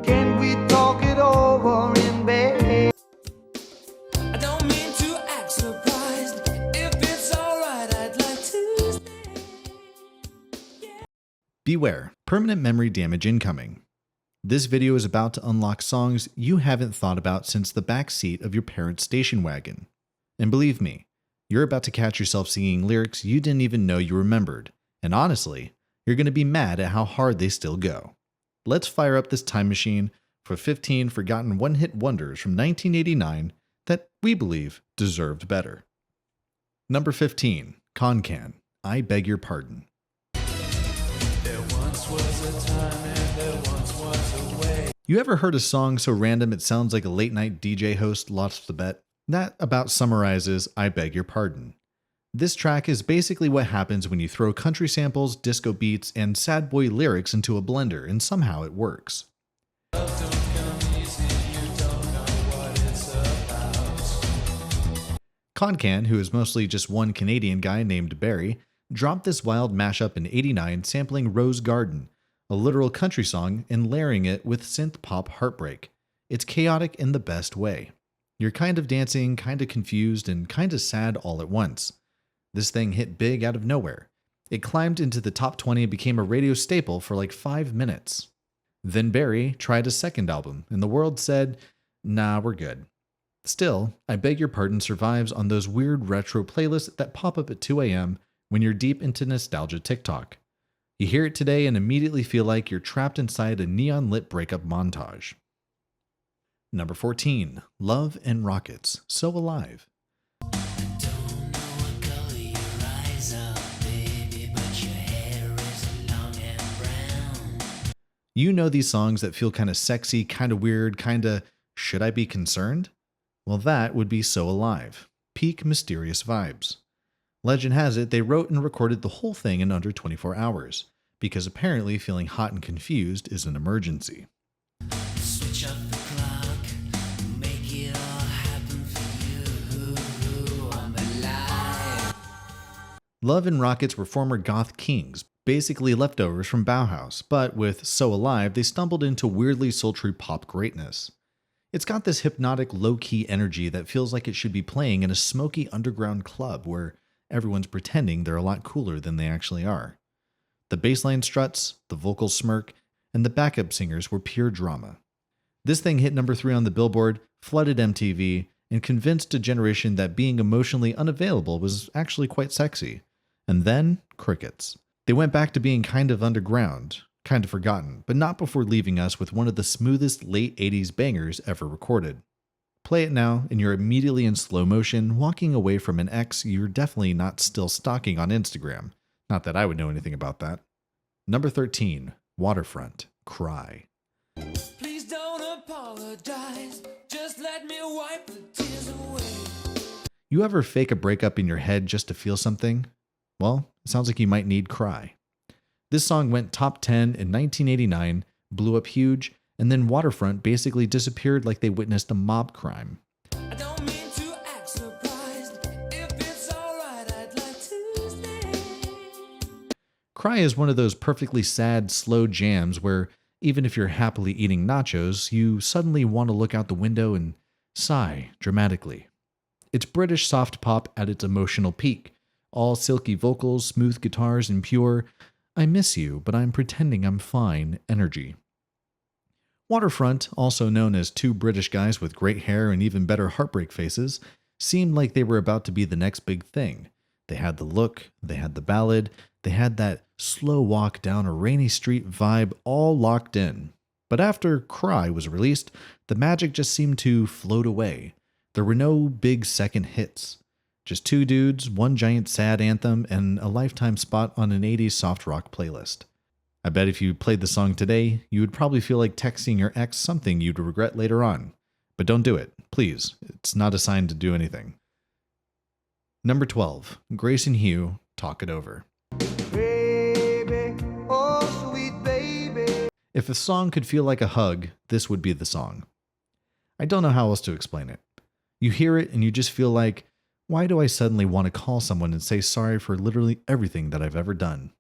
Can we talk it over in bed? I don't mean to act surprised. If it's alright, I'd like to stay. Beware, permanent memory damage incoming. This video is about to unlock songs you haven't thought about since the back seat of your parents' station wagon. And believe me, you're about to catch yourself singing lyrics you didn't even know you remembered. And honestly, you're going to be mad at how hard they still go. Let's fire up this time machine for 15 forgotten one-hit wonders from 1989 that we believe deserved better. Number 15, Can, I Beg Your Pardon. There once was a time and there once was a way. You ever heard a song so random it sounds like a late-night DJ host lost the bet? That about summarizes I Beg Your Pardon. This track is basically what happens when you throw country samples, disco beats, and sad boy lyrics into a blender, and somehow it works. Love don't come easy, you don't know what it's about. Can, who is mostly just one Canadian guy named Barry, dropped this wild mashup in '89 sampling Rose Garden, a literal country song, and layering it with synth pop heartbreak. It's chaotic in the best way. You're kind of dancing, kind of confused, and kind of sad all at once. This thing hit big out of nowhere. It climbed into the top 20 and became a radio staple for like 5 minutes. Then Barry tried a second album, and the world said, nah, we're good. Still, I Beg Your Pardon survives on those weird retro playlists that pop up at 2 a.m. when you're deep into nostalgia TikTok. You hear it today and immediately feel like you're trapped inside a neon-lit breakup montage. Number 14, Love and Rockets, So Alive. You know these songs that feel kind of sexy, kind of weird, kind of, should I be concerned? Well, that would be So Alive. Peak mysterious vibes. Legend has it they wrote and recorded the whole thing in under 24 hours, because apparently feeling hot and confused is an emergency. Switch up the clock, make it all happen for you. I'm alive. Love and Rockets were former goth kings, basically leftovers from Bauhaus, but with So Alive, they stumbled into weirdly sultry pop greatness. It's got this hypnotic, low-key energy that feels like it should be playing in a smoky underground club where everyone's pretending they're a lot cooler than they actually are. The bassline struts, the vocal smirk, and the backup singers were pure drama. This thing hit number 3 on the Billboard, flooded MTV, and convinced a generation that being emotionally unavailable was actually quite sexy. And then, crickets. They went back to being kind of underground, kind of forgotten, but not before leaving us with one of the smoothest late 80s bangers ever recorded. Play it now, and you're immediately in slow motion, walking away from an ex you're definitely not still stalking on Instagram. Not that I would know anything about that. Number 13, Waterfront, Cry. Please don't apologize, just let me wipe the tears away. You ever fake a breakup in your head just to feel something? Well, it sounds like you might need Cry. This song went top 10 in 1989, blew up huge, and then Waterfront basically disappeared like they witnessed a mob crime. I don't mean to act surprised. If it's alright, I'd like to stay. Cry is one of those perfectly sad, slow jams where even if you're happily eating nachos, you suddenly want to look out the window and sigh dramatically. It's British soft pop at its emotional peak. All silky vocals, smooth guitars, and pure, I miss you, but I'm pretending I'm fine energy. Waterfront, also known as two British guys with great hair and even better heartbreak faces, seemed like they were about to be the next big thing. They had the look, they had the ballad, they had that slow walk down a rainy street vibe all locked in. But after Cry was released, the magic just seemed to float away. There were no big second hits. Just two dudes, one giant sad anthem, and a lifetime spot on an 80s soft rock playlist. I bet if you played the song today, you would probably feel like texting your ex something you'd regret later on. But don't do it, please. It's not a sign to do anything. Number 12, Grace and Hugh, Talk It Over. Baby, oh sweet baby. If a song could feel like a hug, this would be the song. I don't know how else to explain it. You hear it and you just feel like, why do I suddenly want to call someone and say sorry for literally everything that I've ever done?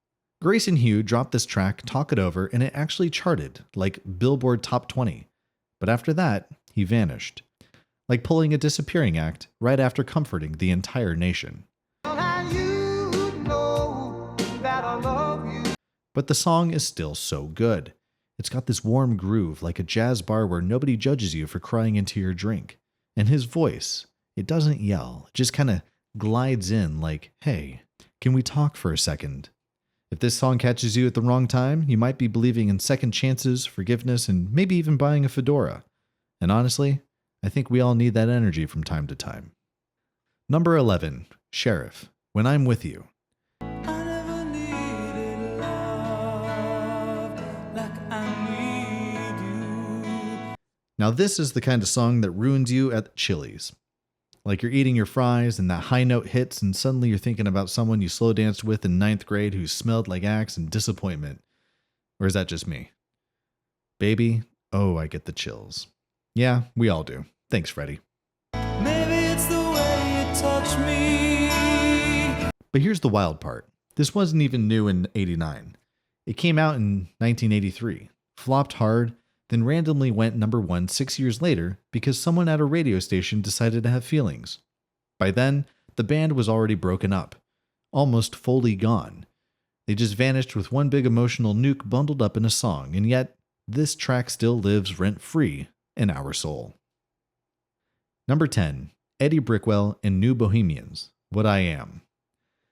Grace and Hugh dropped this track, Talk It Over, and it actually charted, like Billboard Top 20. But after that, he vanished. Like pulling a disappearing act right after comforting the entire nation. And you know that I love you. But the song is still so good. It's got this warm groove like a jazz bar where nobody judges you for crying into your drink. And his voice, it doesn't yell, it just kind of glides in like, hey, can we talk for a second? If this song catches you at the wrong time, you might be believing in second chances, forgiveness, and maybe even buying a fedora. And honestly, I think we all need that energy from time to time. Number 11, Sheriff, When I'm With You. I never needed love like I need you. Now this is the kind of song that ruins you at Chili's. Like you're eating your fries and that high note hits and suddenly you're thinking about someone you slow danced with in 9th grade who smelled like axe and disappointment. Or is that just me? Baby, oh, I get the chills. Yeah, we all do. Thanks, Freddie. Maybe it's the way you touch me. But here's the wild part. This wasn't even new in '89. It came out in 1983, flopped hard, then randomly went number 1 6 years later because someone at a radio station decided to have feelings. By then, the band was already broken up, almost fully gone. They just vanished with one big emotional nuke bundled up in a song, and yet this track still lives rent-free in our soul. Number 10, Eddie Brickwell and New Bohemians, What I Am.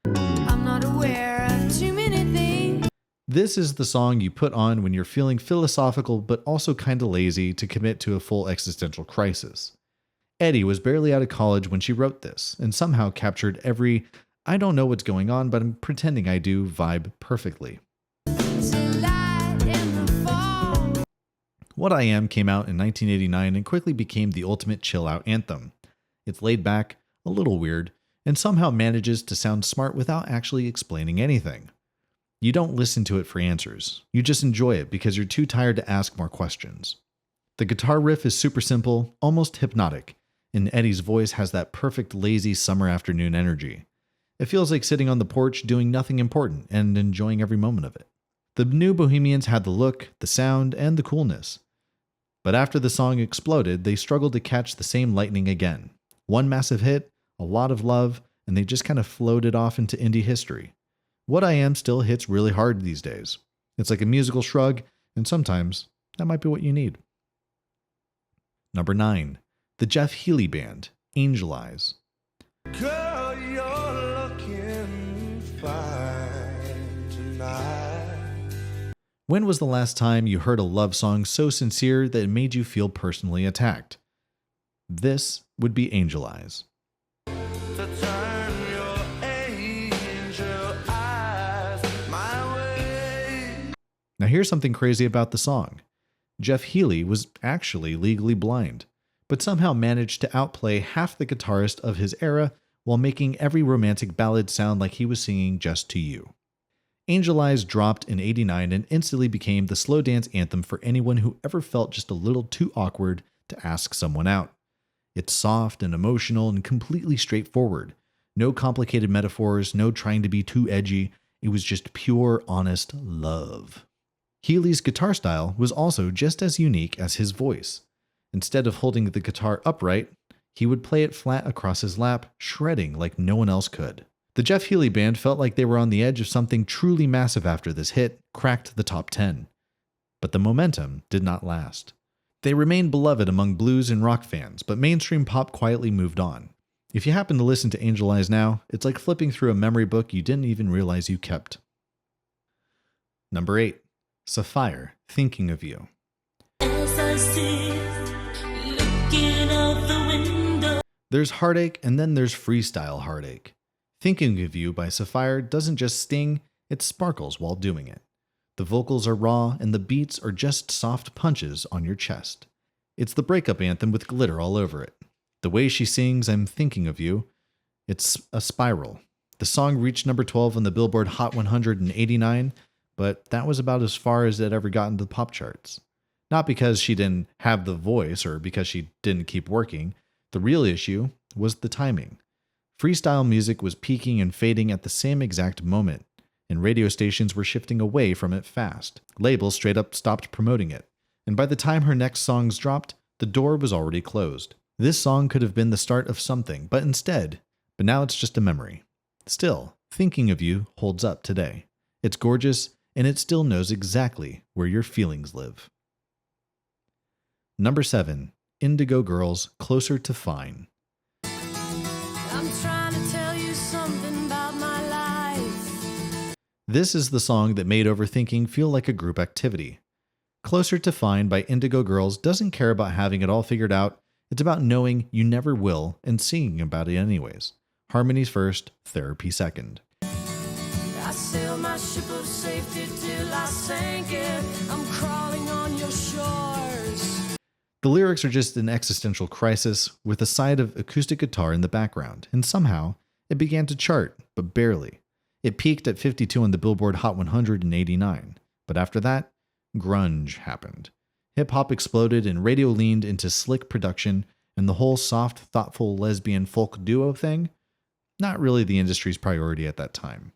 I'm not aware of too many things. This is the song you put on when you're feeling philosophical but also kinda lazy to commit to a full existential crisis. Eddie was barely out of college when she wrote this, and somehow captured every I don't know what's going on, but I'm pretending I do vibe perfectly. What I Am came out in 1989 and quickly became the ultimate chill-out anthem. It's laid back, a little weird, and somehow manages to sound smart without actually explaining anything. You don't listen to it for answers. You just enjoy it because you're too tired to ask more questions. The guitar riff is super simple, almost hypnotic, and Eddie's voice has that perfect lazy summer afternoon energy. It feels like sitting on the porch doing nothing important and enjoying every moment of it. The New Bohemians had the look, the sound, and the coolness. But after the song exploded, they struggled to catch the same lightning again. One massive hit, a lot of love, and they just kind of floated off into indie history. What I Am still hits really hard these days. It's like a musical shrug, and sometimes that might be what you need. Number 9, the Jeff Healey Band, Angel Eyes. Girl, you're looking fine tonight. When was the last time you heard a love song so sincere that it made you feel personally attacked? This would be Angel Eyes. To turn your angel eyes my way. Now here's something crazy about the song. Jeff Healey was actually legally blind, but somehow managed to outplay half the guitarist of his era while making every romantic ballad sound like he was singing just to you. Angel Eyes dropped in '89 and instantly became the slow dance anthem for anyone who ever felt just a little too awkward to ask someone out. It's soft and emotional and completely straightforward. No complicated metaphors, no trying to be too edgy. It was just pure, honest love. Healey's guitar style was also just as unique as his voice. Instead of holding the guitar upright, he would play it flat across his lap, shredding like no one else could. The Jeff Healey Band felt like they were on the edge of something truly massive after this hit cracked the top 10. But the momentum did not last. They remained beloved among blues and rock fans, but mainstream pop quietly moved on. If you happen to listen to Angel Eyes now, it's like flipping through a memory book you didn't even realize you kept. Number 8, Sapphire, Thinking of You. As I sit looking out the window. There's heartache and then there's freestyle heartache. Thinking of You by Sapphire doesn't just sting, it sparkles while doing it. The vocals are raw and the beats are just soft punches on your chest. It's the breakup anthem with glitter all over it. The way she sings I'm Thinking of You, it's a spiral. The song reached number 12 on the Billboard Hot 100 in '89, but that was about as far as it ever got into the pop charts. Not because she didn't have the voice or because she didn't keep working. The real issue was the timing. Freestyle music was peaking and fading at the same exact moment. and radio stations were shifting away from it fast. Labels straight up stopped promoting it, and by the time her next songs dropped, the door was already closed. This song could have been the start of something, but now it's just a memory. Still, Thinking of You holds up today. It's gorgeous, and it still knows exactly where your feelings live. Number 7, Indigo Girls, Closer to Fine. I'm trying to tell you something about my life. This is the song that made overthinking feel like a group activity. Closer to Fine by Indigo Girls doesn't care about having it all figured out. It's about knowing you never will and singing about it anyways. Harmonies first, therapy second. I sailed my ship of safety till I sank it. I'm crawling on your shores. The lyrics are just an existential crisis with a side of acoustic guitar in the background, and somehow it began to chart, but barely. It peaked at 52 on the Billboard Hot 100 in '89, but after that, grunge happened. Hip-hop exploded and radio leaned into slick production, and the whole soft, thoughtful lesbian folk duo thing, not really the industry's priority at that time.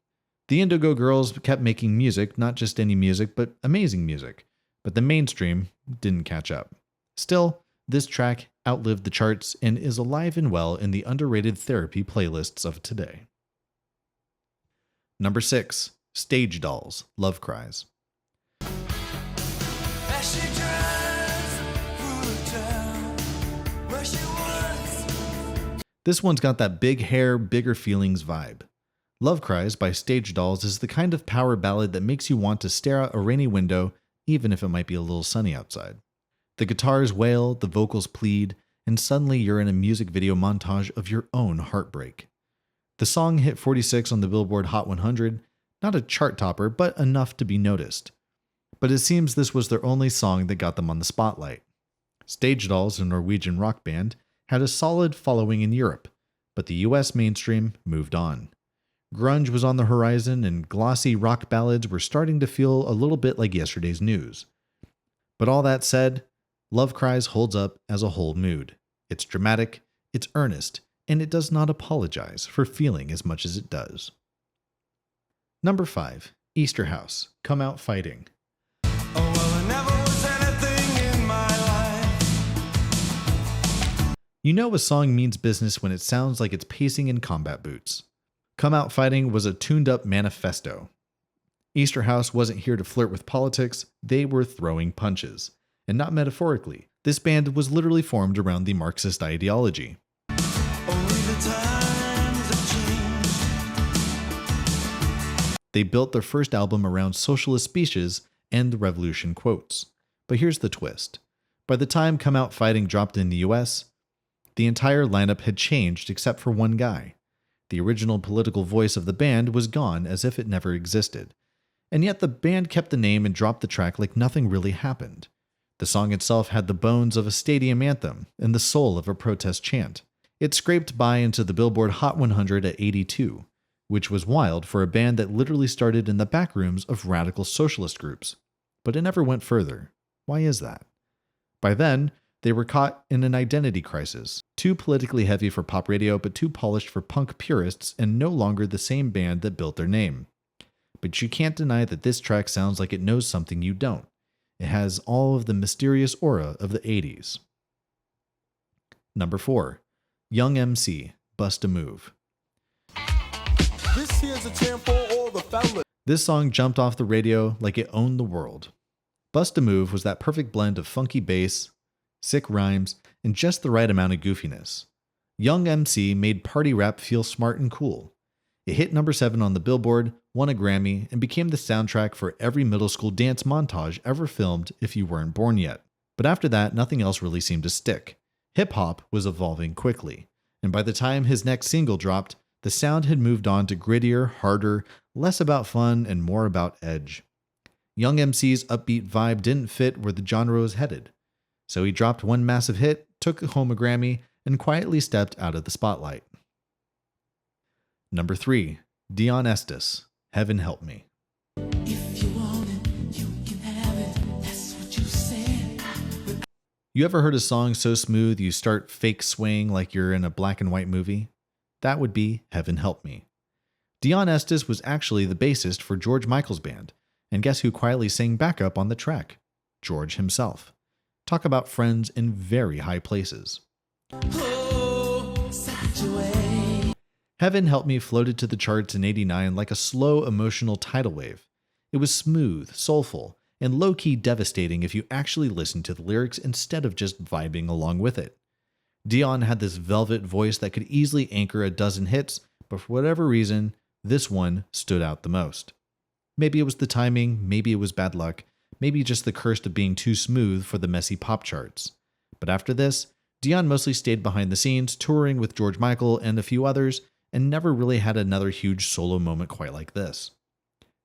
The Indigo Girls kept making music, not just any music, but amazing music, but the mainstream didn't catch up. Still, this track outlived the charts and is alive and well in the underrated therapy playlists of today. Number 6, Stage Dolls, Love Cries. As she drives through the town where she was. This one's got that big hair, bigger feelings vibe. Love Cries by Stage Dolls is the kind of power ballad that makes you want to stare out a rainy window, even if it might be a little sunny outside. The guitars wail, the vocals plead, and suddenly you're in a music video montage of your own heartbreak. The song hit 46 on the Billboard Hot 100, not a chart topper, but enough to be noticed. But it seems this was their only song that got them on the spotlight. Stage Dolls, a Norwegian rock band, had a solid following in Europe, but the US mainstream moved on. Grunge was on the horizon, and glossy rock ballads were starting to feel a little bit like yesterday's news. But all that said, Love Cries holds up as a whole mood. It's dramatic, it's earnest, and it does not apologize for feeling as much as it does. Number 5, Easter House, Come Out Fighting. Oh, well, there never was anything in my life. You know a song means business when it sounds like it's pacing in combat boots. Come Out Fighting was a tuned-up manifesto. Easter House wasn't here to flirt with politics, they were throwing punches. And not metaphorically. This band was literally formed around the Marxist ideology. Only the times have changed. They built their first album around socialist speeches and the revolution quotes. But here's the twist. By the time Come Out Fighting dropped in the US, the entire lineup had changed except for one guy. The original political voice of the band was gone as if it never existed. And yet the band kept the name and dropped the track like nothing really happened. The song itself had the bones of a stadium anthem and the soul of a protest chant. It scraped by into the Billboard Hot 100 at 82, which was wild for a band that literally started in the back rooms of radical socialist groups. But it never went further. Why is that? By then, they were caught in an identity crisis, too politically heavy for pop radio but too polished for punk purists and no longer the same band that built their name. But you can't deny that this track sounds like it knows something you don't. It has all of the mysterious aura of the 80s. Number 4, Young MC, Bust a Move. This here's a jam for all the fellas. This song jumped off the radio like it owned the world. Bust a Move was that perfect blend of funky bass, sick rhymes, and just the right amount of goofiness. Young MC made party rap feel smart and cool. It hit number 7 on the Billboard, won a Grammy, and became the soundtrack for every middle school dance montage ever filmed if you weren't born yet. But after that, nothing else really seemed to stick. Hip-hop was evolving quickly, and by the time his next single dropped, the sound had moved on to grittier, harder, less about fun, and more about edge. Young MC's upbeat vibe didn't fit where the genre was headed. So he dropped one massive hit, took home a Grammy, and quietly stepped out of the spotlight. Number 3, Dion Estes, Heaven Help Me. If you want it, you can have it. That's what you said. You ever heard a song so smooth you start fake swaying like you're in a black and white movie? That would be Heaven Help Me. Dion Estes was actually the bassist for George Michael's band, and guess who quietly sang backup on the track? George himself. Talk about friends in very high places. Heaven Help Me floated to the charts in '89 like a slow emotional tidal wave. It was smooth, soulful, and low-key devastating if you actually listened to the lyrics instead of just vibing along with it. Dion had this velvet voice that could easily anchor a dozen hits, but for whatever reason, this one stood out the most. Maybe it was the timing, maybe it was bad luck, maybe just the curse of being too smooth for the messy pop charts. But after this, Dion mostly stayed behind the scenes, touring with George Michael and a few others, and never really had another huge solo moment quite like this.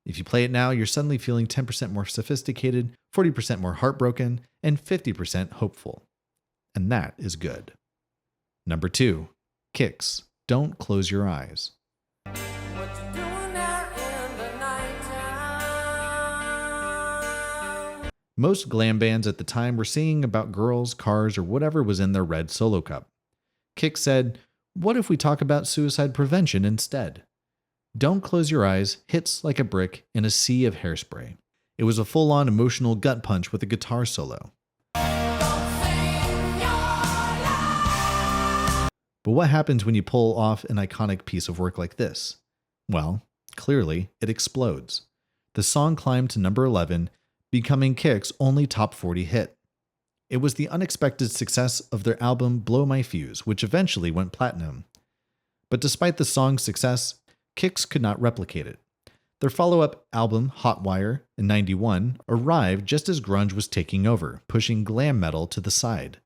If you play it now, you're suddenly feeling 10% more sophisticated, 40% more heartbroken, and 50% hopeful. And that is good. Number 2, Kicks, Don't Close Your Eyes. Most glam bands at the time were singing about girls, cars, or whatever was in their red solo cup. Kix said, "What if we talk about suicide prevention instead?" Don't Close Your Eyes hits like a brick in a sea of hairspray. It was a full-on emotional gut punch with a guitar solo. But what happens when you pull off an iconic piece of work like this? Well, clearly, it explodes. The song climbed to number 11, becoming Kix' only top 40 hit. It was the unexpected success of their album Blow My Fuse, which eventually went platinum. But despite the song's success, Kix could not replicate it. Their follow-up album, Hotwire, in '91, arrived just as grunge was taking over, pushing glam metal to the side.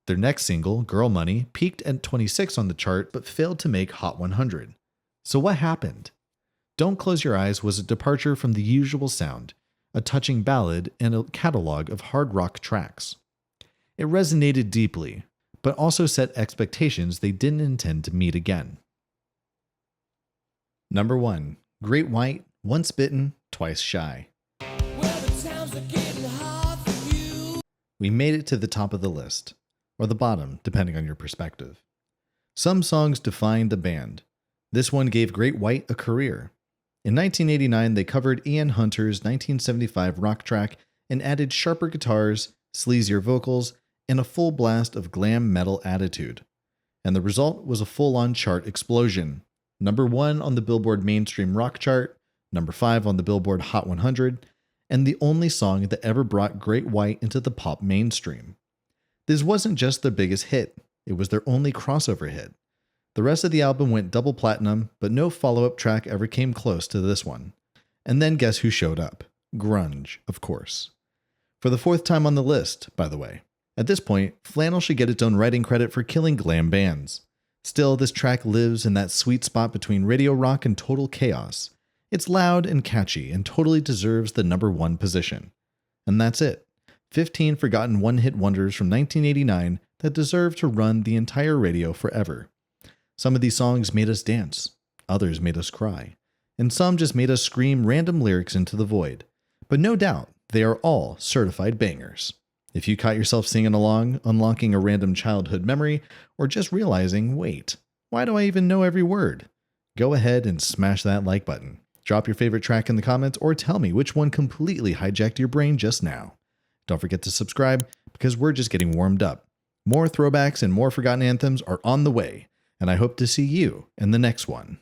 Their next single, Girl Money, peaked at 26 on the chart but failed to make Hot 100. So what happened? Don't Close Your Eyes was a departure from the usual sound, a touching ballad and a catalog of hard rock tracks. It resonated deeply, but also set expectations they didn't intend to meet again. Number 1, Great White, Once Bitten, Twice Shy. We made it to the top of the list, or the bottom, depending on your perspective. Some songs defined the band. This one gave Great White a career. In 1989, they covered Ian Hunter's 1975 rock track and added sharper guitars, sleazier vocals, and a full blast of glam metal attitude. And the result was a full-on chart explosion. Number 1 on the Billboard Mainstream Rock chart, number 5 on the Billboard Hot 100, and the only song that ever brought Great White into the pop mainstream. This wasn't just their biggest hit, it was their only crossover hit. The rest of the album went double platinum, but no follow-up track ever came close to this one. And then guess who showed up? Grunge, of course. For the 4th time on the list, by the way. At this point, Flannel should get its own writing credit for killing glam bands. Still, this track lives in that sweet spot between radio rock and total chaos. It's loud and catchy and totally deserves the number 1 position. And that's it. 15 forgotten one-hit wonders from 1989 that deserve to run the entire radio forever. Some of these songs made us dance, others made us cry, and some just made us scream random lyrics into the void. But no doubt, they are all certified bangers. If you caught yourself singing along, unlocking a random childhood memory, or just realizing, wait, why do I even know every word? Go ahead and smash that like button. Drop your favorite track in the comments or tell me which one completely hijacked your brain just now. Don't forget to subscribe because we're just getting warmed up. More throwbacks and more forgotten anthems are on the way, and I hope to see you in the next one.